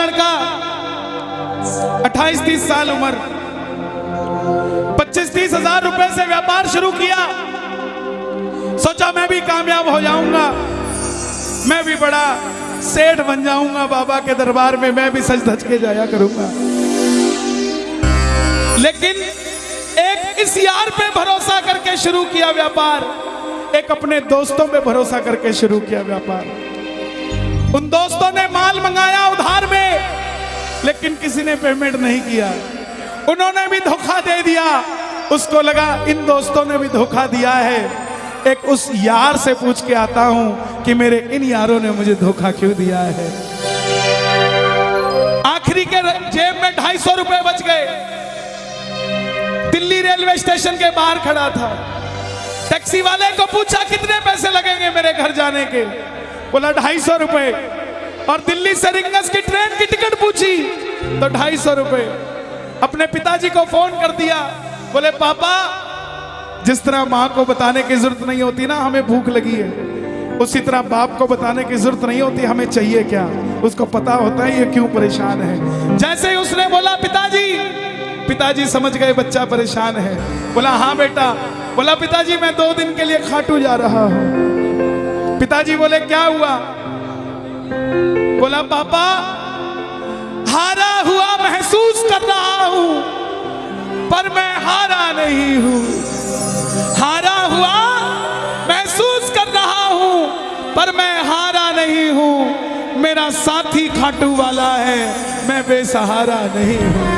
लड़का 28-30 साल उम्र, 25-30 हजार रुपए से व्यापार शुरू किया। सोचा मैं भी कामयाब हो जाऊंगा, मैं भी बड़ा सेठ बन जाऊंगा, बाबा के दरबार में मैं भी सज धज के जाया करूंगा। लेकिन एक इस यार पे भरोसा करके शुरू किया व्यापार, एक अपने दोस्तों पे भरोसा करके शुरू किया व्यापार। उन दोस्तों ने माल मंगाया उधार में, लेकिन किसी ने पेमेंट नहीं किया। उन्होंने भी धोखा दे दिया। उसको लगा इन दोस्तों ने भी धोखा दिया है, एक उस यार से पूछ के आता हूं कि मेरे इन यारों ने मुझे धोखा क्यों दिया है। आखिरी के जेब में 250 रुपए बच गए। दिल्ली रेलवे स्टेशन के बाहर खड़ा था। टैक्सी वाले को पूछा कितने पैसे लगेंगे मेरे घर जाने के, बोला 250 रुपए। और दिल्ली से रिंगस की ट्रेन की टिकट पूछी तो 250 रुपए। अपने पिताजी को फोन कर दिया, बोले पापा जिस तरह माँ को बताने की जरूरत नहीं होती ना हमें भूख लगी है, उसी तरह बाप को बताने की जरूरत नहीं होती हमें चाहिए क्या, उसको पता होता है ये क्यों परेशान है। जैसे ही उसने बोला पिताजी समझ गए बच्चा परेशान है। बोला हाँ बेटा। बोला पिताजी मैं 2 दिन के लिए खाटू जा रहा हूं। पिताजी बोले क्या हुआ? बोला पापा हारा हुआ महसूस कर रहा हूं, पर मैं हारा नहीं हूं। हारा हुआ महसूस कर रहा हूं, पर मैं हारा नहीं हूं। मेरा साथी खाटू वाला है, मैं बेसहारा नहीं हूं।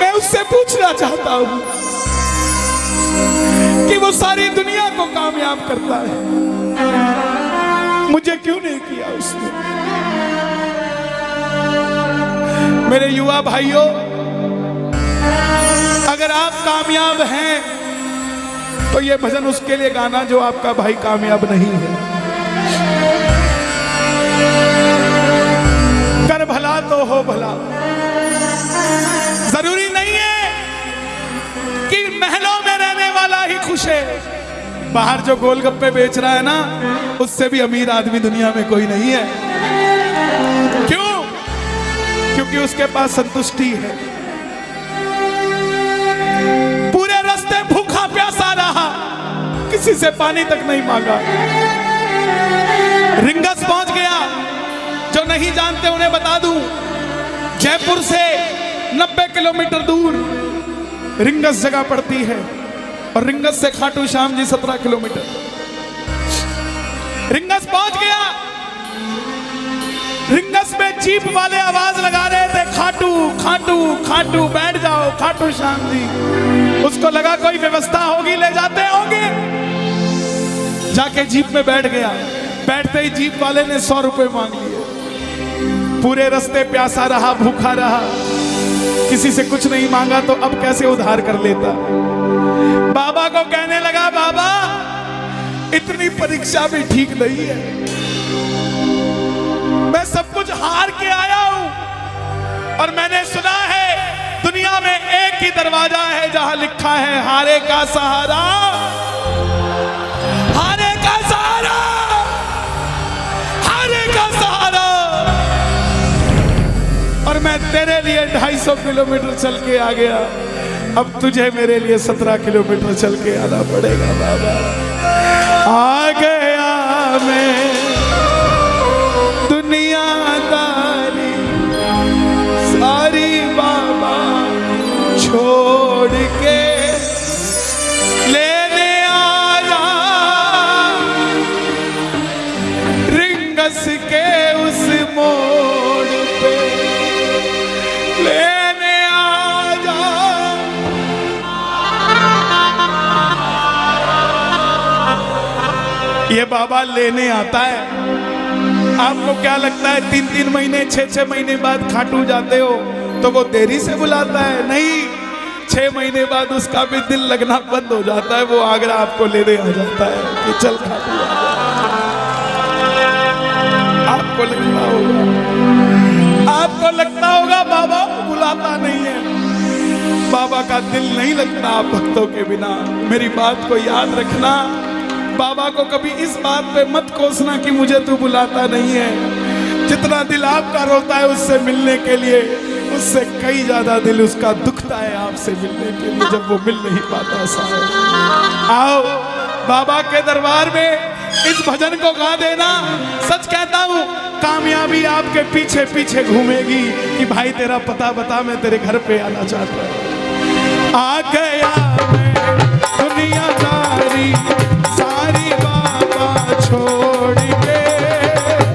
मैं उससे पूछना चाहता हूं कि वो सारी दुनिया को कामयाब करता है, मुझे क्यों नहीं किया उसने? मेरे युवा भाइयों, अगर आप कामयाब हैं तो ये भजन उसके लिए गाना जो आपका भाई कामयाब नहीं है। कर भला तो हो भला। जरूरी नहीं है कि महलों में रहने वाला ही खुश है। बाहर जो गोलगप्पे बेच रहा है ना, उससे भी अमीर आदमी दुनिया में कोई नहीं है। क्यों? क्योंकि उसके पास संतुष्टि है। पूरे रास्ते भूखा प्यासा रहा, किसी से पानी तक नहीं मांगा। रिंगस पहुंच गया। जो नहीं जानते उन्हें बता दूं, जयपुर से 90 किलोमीटर दूर रिंगस जगह पड़ती है, और रिंगस से खाटू श्याम जी 17 किलोमीटर। रिंगस पहुंच गया। रिंगस में जीप वाले आवाज लगा रहे थे, खाटू खाटू खाटू बैठ जाओ खाटू श्याम जी। उसको लगा कोई व्यवस्था होगी, ले जाते होंगे। जाके जीप में बैठ गया। बैठते ही जीप वाले ने 100 रुपए मांग लिए। पूरे रास्ते प्यासा रहा, भूखा रहा, किसी से कुछ नहीं मांगा तो अब कैसे उधार कर लेता। बाबा को कहने लगा बाबा इतनी परीक्षा भी ठीक नहीं है, मैं सब कुछ हार के आया हूं, और मैंने सुना है दुनिया में एक ही दरवाजा है जहां लिखा है हारे का सहारा, हारे का सहारा, हारे का सहारा। और मैं तेरे लिए 250 किलोमीटर चल के आ गया, अब तुझे मेरे लिए 17 किलोमीटर चल के आना पड़ेगा बाबा। आ गया मैं दुनियादारी सारी बाबा छोड़ के, लेने आया रिंगस के उस मोड़ पे, लेने आया। ये बाबा लेने आता है। आपको क्या लगता है 3-3 महीने 6-6 महीने बाद खाटू जाते हो तो वो देरी से बुलाता है? नहीं, 6 महीने बाद उसका भी दिल लगना बंद हो जाता है। वो आगरा आपको लेने आ जाता है कि चल खाटू आ जा। आपको लगता होगा बाबा बुलाता नहीं है। बाबा का दिल नहीं लगता आप भक्तों के बिना। मेरी बात को याद रखना, बाबा को कभी इस बात पे मत कोसना कि मुझे तू बुलाता नहीं है। जितना दिल आपका रोता है उससे मिलने के लिए, उससे कई ज्यादा दिल उसका दुखता है आपसे मिलने के लिए, जब वो मिल नहीं पाता। साहब आओ बाबा के दरबार में इस भजन को गा देना। सच कहता हूँ कामयाबी आपके पीछे पीछे घूमेगी कि भाई तेरा पता बता, मैं तेरे घर पे आना चाहता हूँ। आ गया मैं दुनियादारी सारी बाबा छोड़ के,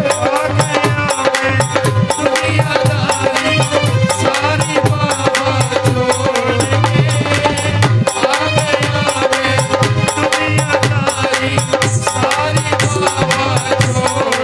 आ गया मैं दुनियादारी सारी बाबा छोड़ के, आ गया मैं दुनियादारी सारी बाबा छोड़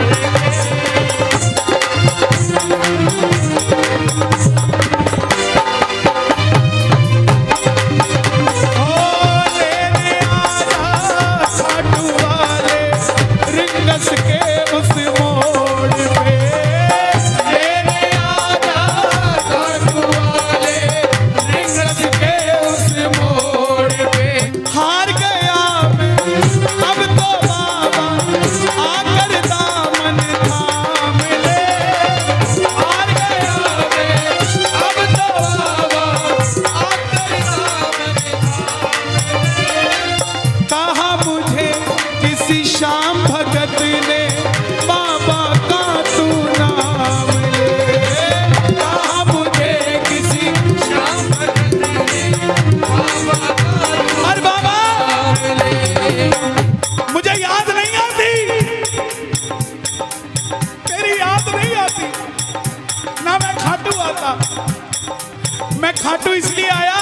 खाटू इसलिए आया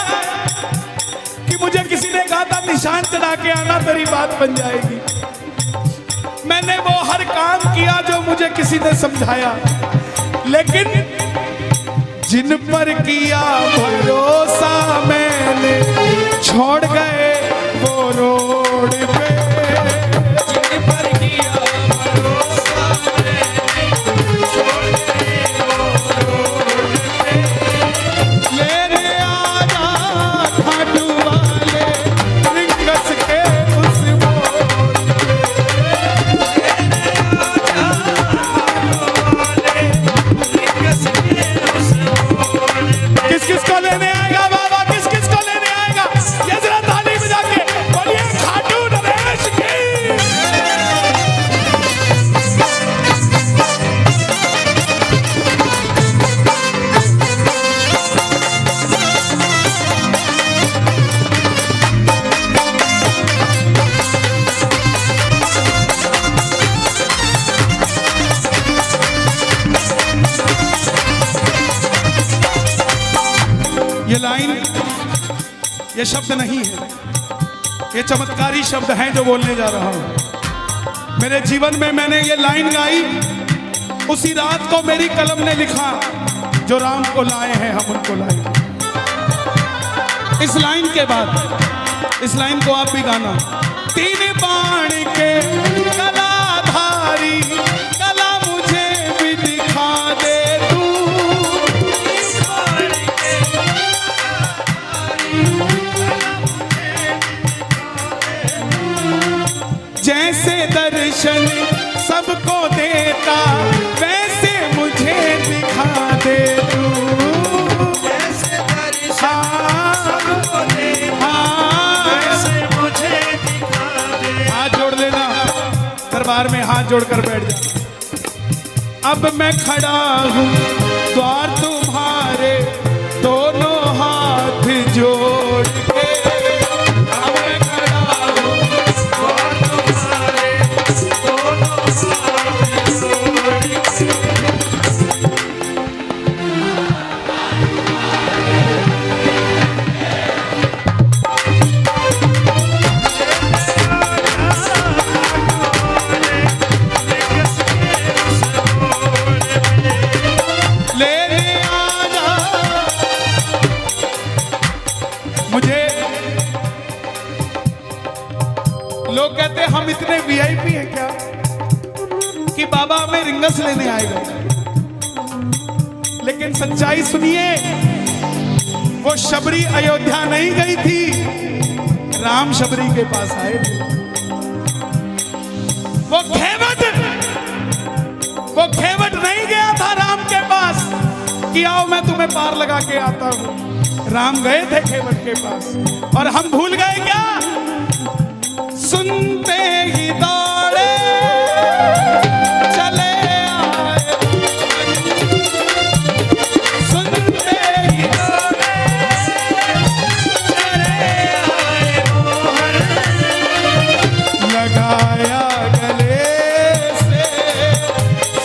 कि मुझे किसी ने कहा था निशान चढ़ा के आना तेरी बात बन जाएगी। मैंने वो हर काम किया जो मुझे किसी ने समझाया, लेकिन जिन पर किया भरोसा मैंने छोड़ गए वो रोड पे, जिन पर किया भरोसा मैंने छोड़ गए वो रोड पे। लेने आजा खाटू वाले रिंगस के उस मोड़ पे, लेने आजा खाटू वाले रिंगस के उस मोड़ पे। किस किस को लेने आएगा बाबा, किस किस को लेने आएगा? ये जरा ताली बजा के बोलिए खाटू नरेश की। ये लाइन, ये शब्द नहीं है, ये चमत्कारी शब्द हैं जो बोलने जा रहा हूं। मेरे जीवन में मैंने ये लाइन गाई उसी रात को मेरी कलम ने लिखा, जो राम को लाए हैं हम उनको लाए। इस लाइन के बाद इस लाइन को आप भी गाना। तीन बाण के कलाधारी कला मुझे भी दिखा दे तू, जैसे दर्शन सबको देता वैसे मुझे दिखा दे तू, जैसे दर्शन सबको देता वैसे मुझे दिखा दे। हाथ जोड़ लेना, दरबार में हाथ जोड़कर बैठ जा। अब मैं खड़ा हूँ द्वार तुम्हारे दोनों हाथ जोड़ के, अब मैं खड़ा हूँ द्वार तुम्हारे दोनों हाथ जोड़ के। लोग कहते हम इतने वीआईपी हैं क्या कि बाबा हमें रिंगस लेने आएगा, लेकिन सच्चाई सुनिए, वो शबरी अयोध्या नहीं गई थी, राम शबरी के पास आए थे। वो खेवट नहीं गया था राम के पास कि आओ मैं तुम्हें पार लगा के आता हूं। राम गए थे खेवट के पास और हम भूल गए क्या? सुनते ही दौड़े चले आए, सुनते ही दौड़े चले आए, लगाया गले से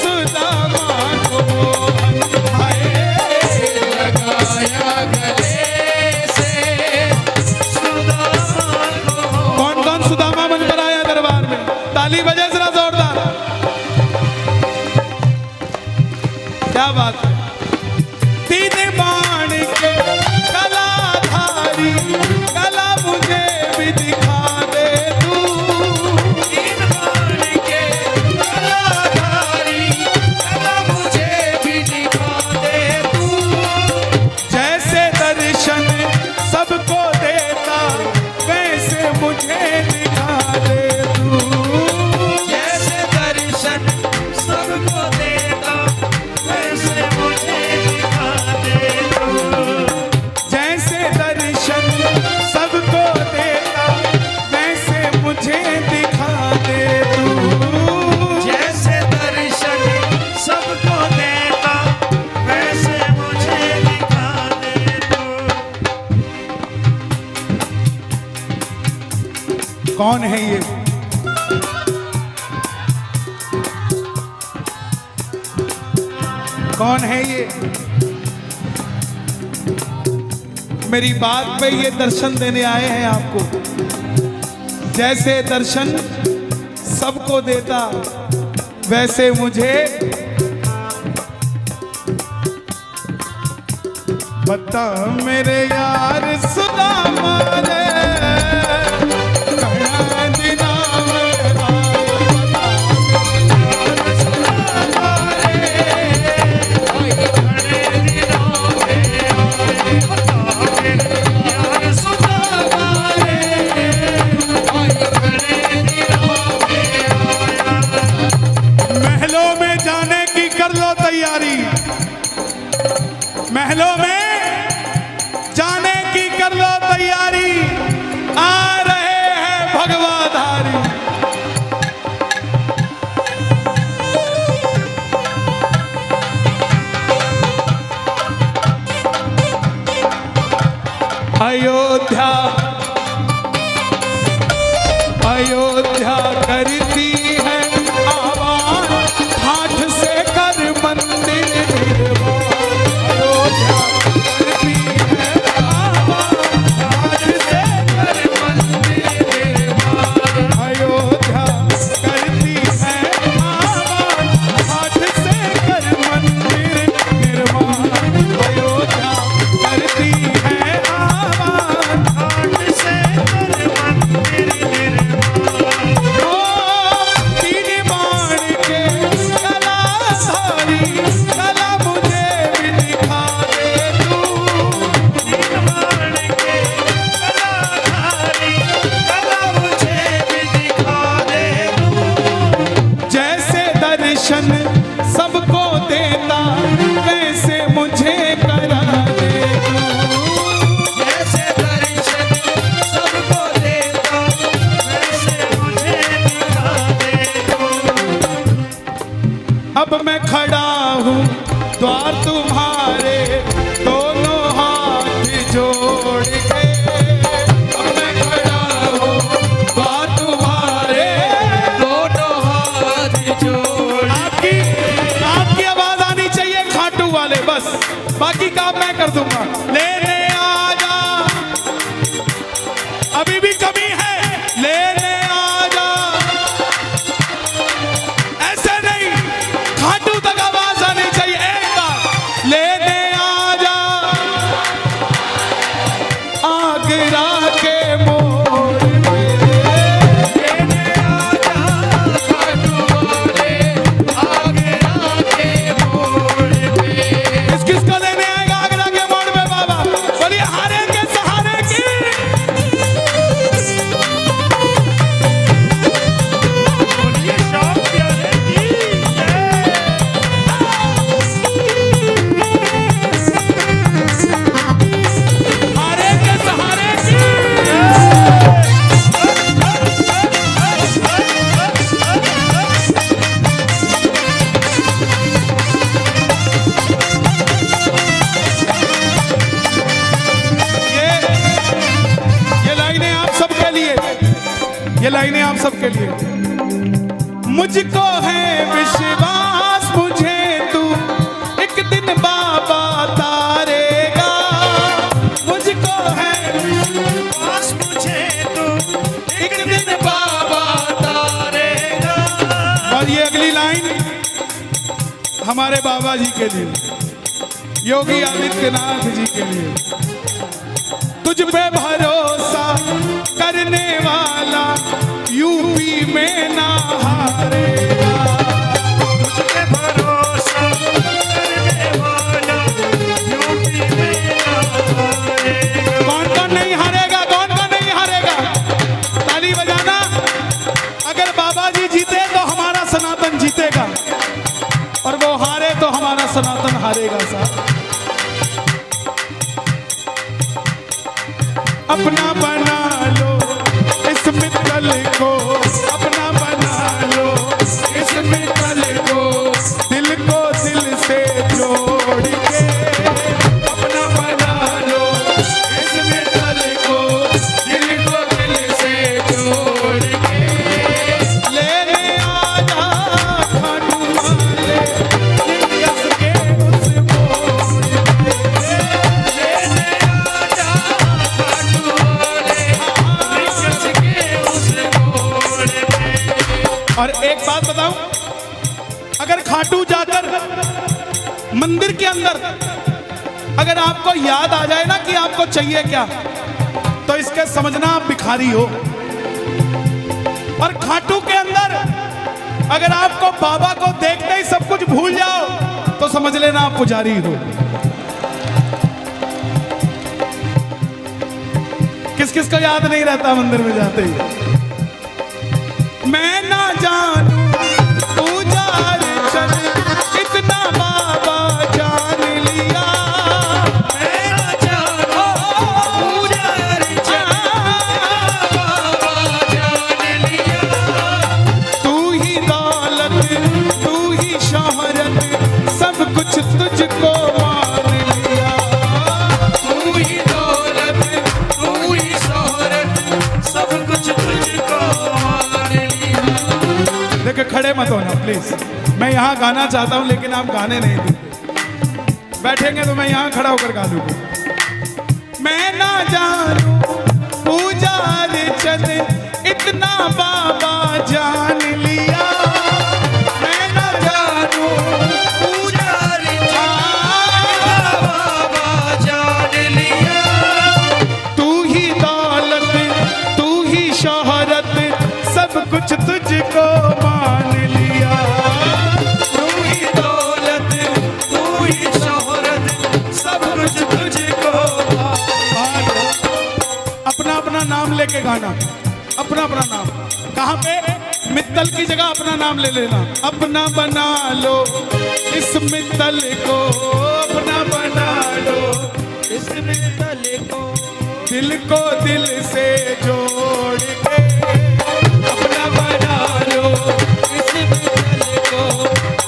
सुदामा को लगाया गले से सुदामा को। कौन कौन सुदामा बनकर आया दरबार में? ताली बजे जरा जोरदार। क्या बात है? तीन बाण के कलाधारी कला मुझे भी दिखा दे तू। तीन बाण के कलाधारी कला मुझे भी दिखा दे तू। जैसे दर्शन सबको देता वैसे मुझे दिखा दे तू। जैसे दर्शन सबको देता वैसे मुझे दिखा दे तू। जैसे दर्शन सबको देता वैसे मुझे दिखा दे तू। जैसे दर्शन सबको देता वैसे मुझे दिखा दे तू। कौन है ये? कौन है ये? मेरी बात पे ये दर्शन देने आए हैं आपको। जैसे दर्शन सबको देता वैसे मुझे बता मेरे यार सुदामा रे कहाँ दिना मेरा महलों में जाने की कर लो तैयारी, महलों में जाने की कर लो तैयारी, आ रहे हैं भगवाधारी। अयोध्या अयोध्या करती है आवाज हाथ से कर मंदिर निर्माण। अयोध्या करती है आवाज हाथ से कर मंदिर निर्माण। अयोध्या करती है आवाज हाथ से कर मंदिर निर्माण। अयोध्या करती है आवाज हाथ से कर मंदिर निर्माण। तीन बाण के कलाधारी कला मुझे भी दिखा दे तू। तीन बाण के कलाधारी कला मुझे भी दिखा दे तू। जैसे दर्शन सबको देता वैसे मुझे करा दे तू। जैसे दर्शन सबको देता वैसे मुझे दिखा दे तू। अब मैं खड़ा हूँ द्वार तुम्हारे दोनों हाथ जोड़ के। अब मैं खड़ा हूँ द्वार तुम्हारे दोनों हाथ जोड़। आपकी आवाज आनी चाहिए खाटू वाले, बस बाकी काम मैं कर दूंगा। लेने आ जा, अभी भी कमी है, लेने आ जा। ऐसे नहीं, खाटू तक आवाज आनी चाहिए। एक बार लेने आ जा, आगरा के मोड़ पे। लेने आ जा खाटू वाले आगरा के मोड़ पे। किसको लेने आएगा आगरा के मोड़ पे बाबा? मुझको है विश्वास मुझे तू एक दिन बाबा तारेगा। मुझको है विश्वास मुझे तू एक दिन बाबा तारेगा। और ये अगली लाइन हमारे बाबा जी के लिए, योगी आदित्यनाथ जी के लिए। तुझ पे भरोसा करने वाला यूपी में ना हारेगा। तुझ पे भरोसा करने वाला यूपी में ना हारेगा। कौन कौन नहीं हारेगा, कौन कौन नहीं हारेगा? ताली बजाना। अगर बाबा जी जीते तो हमारा सनातन जीतेगा, और वो हारे तो हमारा सनातन हारेगा। साहब अपना बना लो इस मित्तल को, अपना बना लो इस मित्तल को, दिल को दिल से जोड़ के। अपना बना लो इस मित्तल को, दिल को दिल से जोड़ के। लेने आजा खाटू वाले यस के उस मोड़ पे। लेने आजा खाटू वाले यस के उस मोड़ पे। और एक बात बताऊं, अगर खाटू जाकर मंदिर के अंदर अगर आपको याद आ जाए ना कि आपको चाहिए क्या, तो इसके समझना आप भिखारी हो। और खाटू के अंदर अगर आपको बाबा को देखते ही सब कुछ भूल जाओ, तो समझ लेना आप पुजारी हो। किस किस को याद नहीं रहता मंदिर में जाते ही? मैं ना जानू पूजार चल इतना बाबा जान लिया। मैं ना जानू पूजार चल बाबा जान लिया। तू ही दौलत तू ही शोहरत सब कुछ तुझको मान लिया। तू ही दौलत तू ही शोहरत सब कुछ तुझको मान लिया। देखिए खड़े मत होना प्लीज। मैं यहाँ गाना चाहता हूँ लेकिन आप गाने नहीं देते। बैठेंगे तो मैं यहाँ खड़ा होकर गा लूंगा। मैं ना जानू पूजार चल इतना बाबा जान लिया। मैं ना जानू पूजार चल बाबा जान लिया। तू ही दौलत तू ही शोहरत सब कुछ तुझको मान लिया। तू ही दौलत तू ही शोहरत सब कुछ तुझको मान लिया। अपना अपना नाम लेके गाना, अपना अपना नाम। कहाँ पे? मित्तल की जगह अपना नाम ले लेना। अपना बना लो इस मित्तल को, अपना बना लो इस मित्तल को, दिल को दिल से जोड़ के। अपना बना लो इस मित्तल को,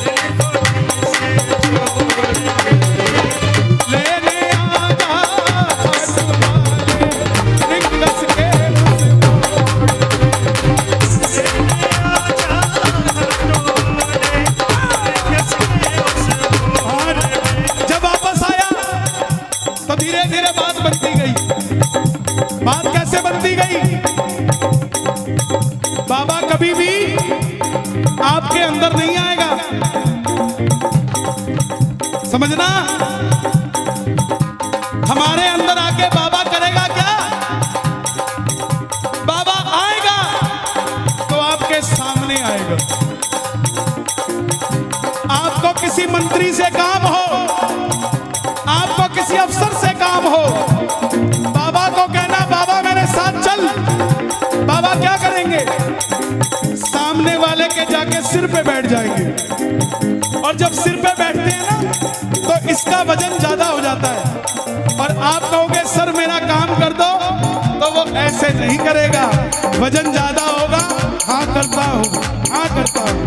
दिल को दिल से जोड़ के। लेने आजा खाटू वाले रिंगस के उस मोड़ पे। लेने आजा खाटू वाले यस के उस मोड़ पे। जब वापस आया तो धीरे धीरे बात बनती गई। बात कैसे बनती गई? बाबा कभी भी आपके अंदर नहीं आएगा, समझना। हमारे अंदर आके बाबा करेगा क्या? बाबा आएगा तो आपके सामने आएगा। आपको किसी मंत्री से काम हो, आपको किसी अफसर से काम हो, बाबा को कहना बाबा मेरे साथ चल। बाबा क्या करेंगे? सामने वाले के जाके सिर पे बैठ जाएंगे। और जब सिर पे बैठते हैं ना, तो इसका वजन ज्यादा हो जाता है। और आप कहोगे सर मेरा काम कर दो, तो वो ऐसे नहीं करेगा। वजन ज्यादा होगा, हाँ करता हूँ, हाँ करता हूँ।